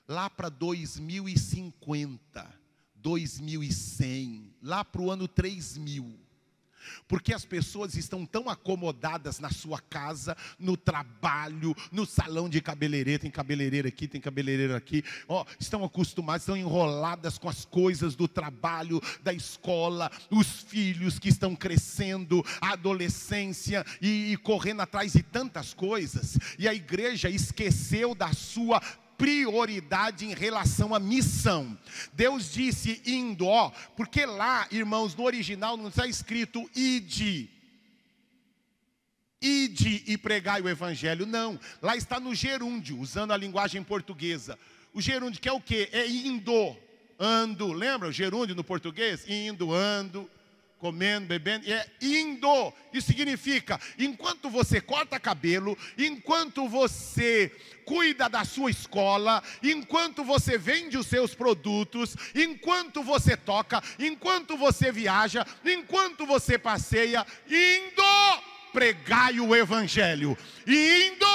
Lá para 2050, 2100, lá para o ano 3000. Porque as pessoas estão tão acomodadas na sua casa, no trabalho, no salão de cabeleireiro, tem cabeleireiro aqui, tem cabeleireiro aqui, estão acostumadas, estão enroladas com as coisas do trabalho, da escola, os filhos que estão crescendo, a adolescência e correndo atrás de tantas coisas, e a igreja esqueceu da sua prioridade em relação à missão. Deus disse indo, porque lá, irmãos, no original não está escrito ide e pregai o evangelho, não. Lá está no gerúndio, usando a linguagem portuguesa. O gerúndio que é o quê? É indo, ando, lembra o gerúndio no português? Indo, ando, comendo, bebendo, é indo. Isso significa, enquanto você corta cabelo, enquanto você cuida da sua escola, enquanto você vende os seus produtos, enquanto você toca, enquanto você viaja, enquanto você passeia, indo, pregai o evangelho. Indo,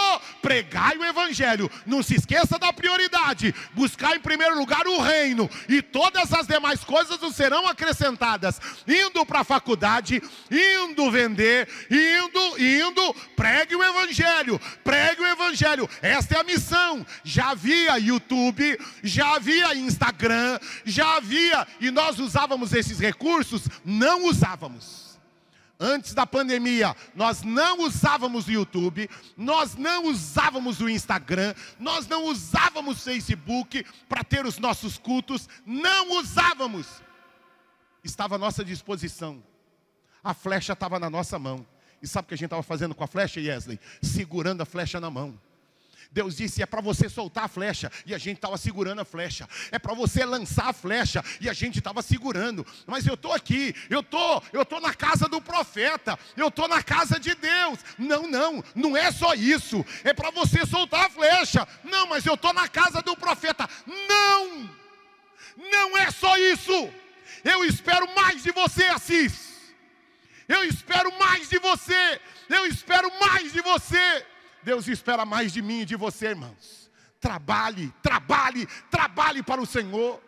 pregai o evangelho. Não se esqueça da prioridade. Buscar em primeiro lugar o reino, e todas as demais coisas nos serão acrescentadas. Indo para a faculdade, indo vender, indo, pregue o evangelho. Pregue o evangelho. Esta é a missão. Já havia YouTube, já havia Instagram, já havia, e nós usávamos esses recursos? Não usávamos. Antes da pandemia, nós não usávamos o YouTube, nós não usávamos o Instagram, nós não usávamos o Facebook para ter os nossos cultos, não usávamos. Estava à nossa disposição, a flecha estava na nossa mão. E sabe o que a gente estava fazendo com a flecha, Wesley? Segurando a flecha na mão. Deus disse, é para você soltar a flecha, e a gente estava segurando a flecha. É para você lançar a flecha, e a gente estava segurando. Mas eu estou aqui, eu estou na casa do profeta, eu estou na casa de Deus. Não é só isso, é para você soltar a flecha. Não, mas eu estou na casa do profeta. Não é só isso. Eu espero mais de você, Assis. Eu espero mais de você. Eu espero mais de você. Deus espera mais de mim e de você, irmãos. Trabalhe para o Senhor.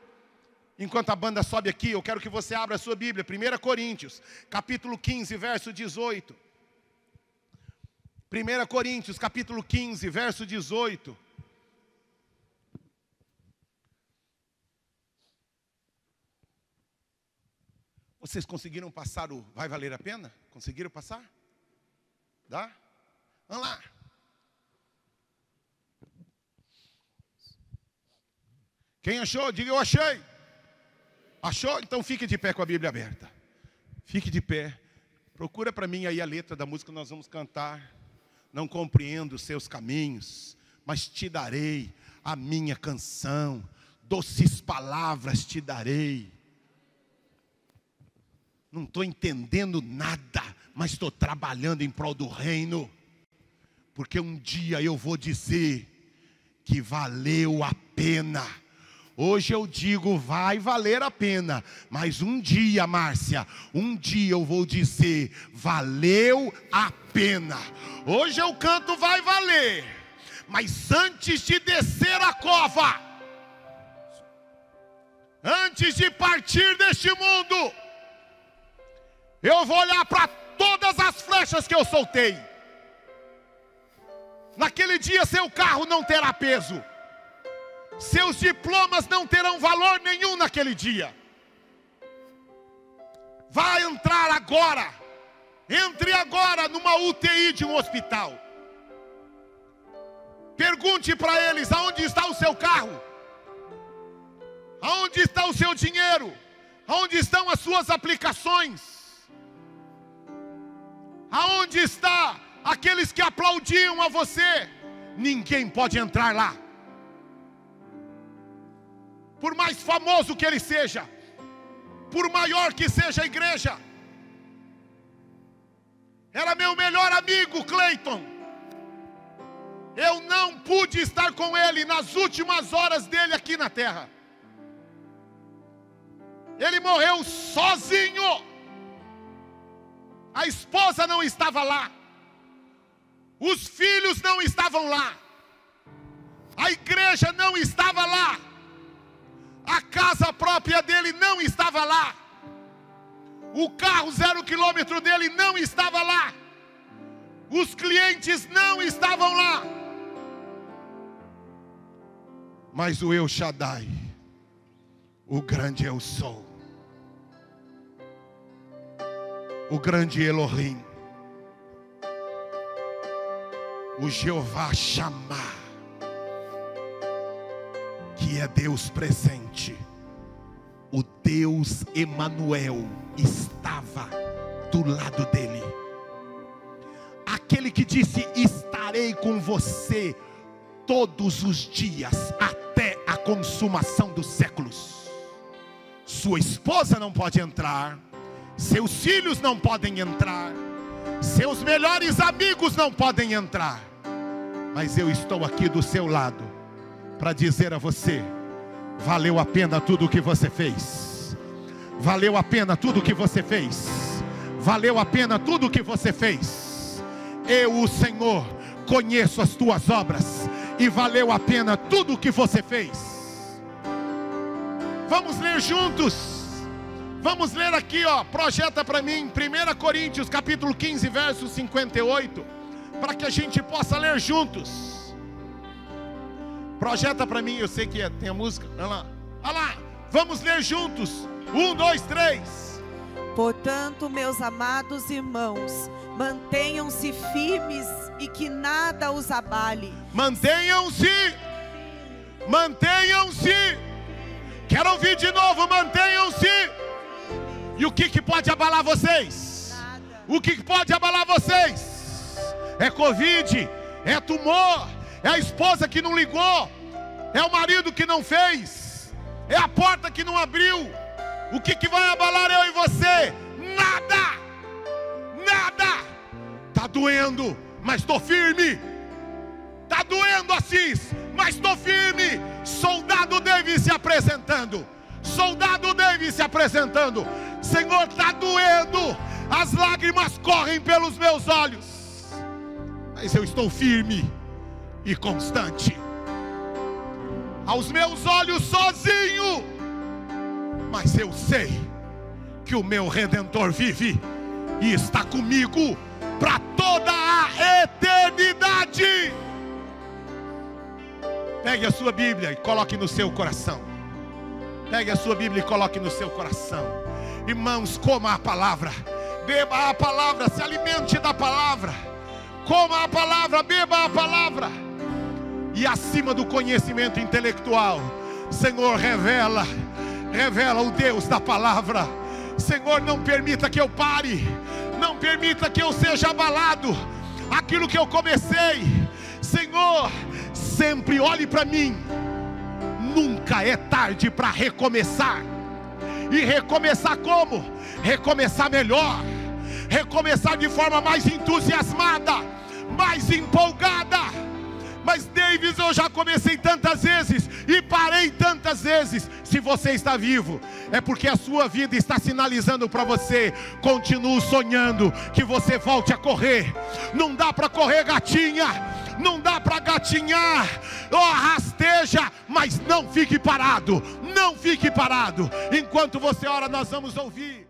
Enquanto a banda sobe aqui, eu quero que você abra a sua Bíblia, 1 Coríntios, capítulo 15, verso 18. 1 Coríntios, capítulo 15, verso 18. Vocês conseguiram passar o vai valer a pena? Conseguiram passar? Dá? Vamos lá. Quem achou? Diga eu achei. Achou? Então fique de pé com a Bíblia aberta. Fique de pé. Procura para mim aí a letra da música que nós vamos cantar. Não compreendo os seus caminhos, mas te darei a minha canção. Doces palavras te darei. Não estou entendendo nada, mas estou trabalhando em prol do reino. Porque um dia eu vou dizer que valeu a pena. Hoje eu digo, vai valer a pena. Mas um dia, Márcia, um dia eu vou dizer, valeu a pena. Hoje eu canto, vai valer. Mas antes de descer a cova, antes de partir deste mundo, eu vou olhar para todas as flechas que eu soltei. Naquele dia seu carro não terá peso. Seus diplomas não terão valor nenhum naquele dia. Vai entrar agora. Entre agora numa UTI de um hospital. Pergunte para eles aonde está o seu carro. Aonde está o seu dinheiro? Aonde estão as suas aplicações? Aonde está aqueles que aplaudiam a você? Ninguém pode entrar lá. Por mais famoso que ele seja, por maior que seja a igreja. Era meu melhor amigo, Cleiton. Eu não pude estar com ele nas últimas horas dele aqui na terra. Ele morreu sozinho. A esposa não estava lá. Os filhos não estavam lá. A igreja não estava lá. A casa própria dele não estava lá. O carro 0 quilômetro dele não estava lá. Os clientes não estavam lá. Mas o El Shaddai, o grande eu sou, o grande Elohim, o Jeová Shammah, que é Deus presente, o Deus Emanuel, estava do lado dele. Aquele que disse: estarei com você todos os dias, até a consumação dos séculos. Sua esposa não pode entrar, seus filhos não podem entrar, seus melhores amigos não podem entrar, mas eu estou aqui do seu lado para dizer a você: valeu a pena tudo o que você fez. Valeu a pena tudo o que você fez. Valeu a pena tudo o que você fez. Eu, o Senhor, conheço as tuas obras, e valeu a pena tudo o que você fez. Vamos ler juntos. Vamos ler aqui, ó. Projeta para mim 1 Coríntios capítulo 15, verso 58, para que a gente possa ler juntos. Projeta para mim, eu sei que tem a música. Olha lá, olha lá. Vamos ler juntos. 1, 2, 3. Portanto, meus amados irmãos, mantenham-se firmes e que nada os abale. Mantenham-se. Mantenham-se. Quero ouvir de novo. Mantenham-se. E o que pode abalar vocês? Nada. O que pode abalar vocês? É Covid, é tumor, é a esposa que não ligou, é o marido que não fez, é a porta que não abriu. O que vai abalar eu e você? Nada. Nada. Está doendo, mas estou firme. Está doendo, Assis, mas estou firme. Soldado David se apresentando. Soldado David se apresentando. Senhor, está doendo. As lágrimas correm pelos meus olhos, mas eu estou firme e constante. Aos meus olhos sozinho, mas eu sei que o meu Redentor vive e está comigo para toda a eternidade. Pegue a sua Bíblia e coloque no seu coração. Pegue a sua Bíblia e coloque no seu coração. Irmãos, coma a palavra, beba a palavra, se alimente da palavra. Coma a palavra, beba a palavra. E acima do conhecimento intelectual, Senhor, revela o Deus da palavra. Senhor, não permita que eu pare, não permita que eu seja abalado. Aquilo que eu comecei, Senhor, sempre olhe para mim. Nunca é tarde para recomeçar. E recomeçar como? Recomeçar melhor, recomeçar de forma mais entusiasmada, mais empolgada. Mas Davis, eu já comecei tantas vezes e parei tantas vezes. Se você está vivo, é porque a sua vida está sinalizando para você: continue sonhando que você volte a correr. Não dá para correr, gatinha, não dá para gatinhar. Rasteja, mas não fique parado. Não fique parado. Enquanto você ora, nós vamos ouvir.